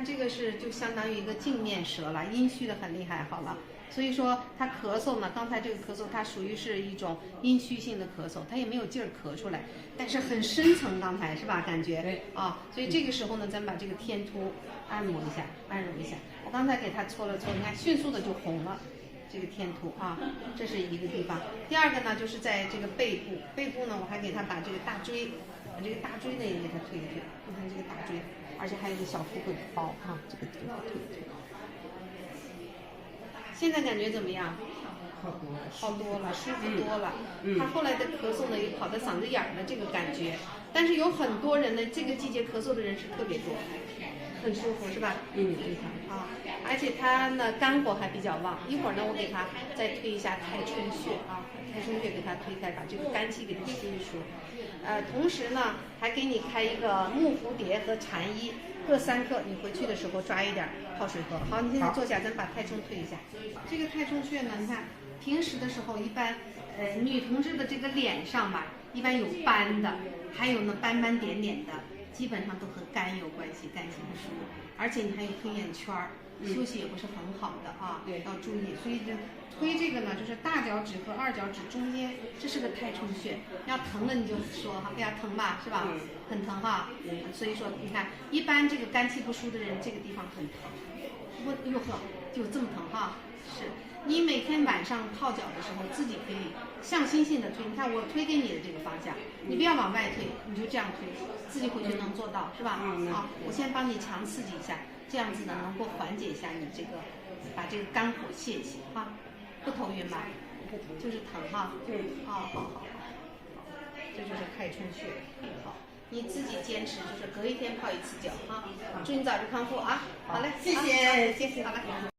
这个是就相当于一个镜面舌了，阴虚的很厉害。好了，所以说他咳嗽呢，刚才这个咳嗽它属于是一种阴虚性的咳嗽，它也没有劲儿咳出来，但是很深层，刚才是吧？感觉对啊，所以这个时候呢，咱们把这个天突按摩一下，按揉一下。我刚才给他搓了搓，你看迅速的就红了。这个天突啊，这是一个地方。第二个呢，就是在这个背部，背部呢，我还给他把这个大椎，把这个大椎呢也给他推一推。你看这个大椎，而且还有个小腹会包啊，这个地方推一推。现在感觉怎么样？好多了，舒服多了。他后来的咳嗽呢，也跑到嗓子眼儿的这个感觉。但是有很多人呢，这个季节咳嗽的人是特别多，很舒服是吧？啊，而且他呢肝火还比较旺。一会儿呢，我给他再推一下太冲穴啊，太冲穴给他推开，把这个肝气给他吸出。同时呢，还给你开一个木蝴蝶和蝉衣。各3克，你回去的时候抓一点泡水喝。好，你现在坐下，咱把太冲推一下。这个太冲穴呢，你看平时的时候一般，女同志的这个脸上吧，一般有斑的，还有呢斑斑点点的，基本上都和肝有关系，肝气不舒服。而且你还有黑眼圈儿，休息也不是很好的啊，要注意。所以这推这个呢，就是大脚趾和2脚趾中间，这是个太冲穴。要疼了你就说哈，哎呀疼吧，是吧？很疼哈。所以说你看，一般这个肝气不舒的人，这个地方很疼。哟呵，就这么疼哈。是你每天晚上泡脚的时候，自己可以向心性的推。你看我推给你的这个方向，你不要往外推，你就这样推，自己回去能做到，是吧？啊，我先帮你强刺激一下，这样子呢能够缓解一下你这个，把这个肝火泄一泄哈。不头晕吧？不头，就是疼哈。好，这就是太冲穴。好，你自己坚持，就是隔一天泡1次脚哈。祝你早日康复啊！好嘞，谢谢，好嘞。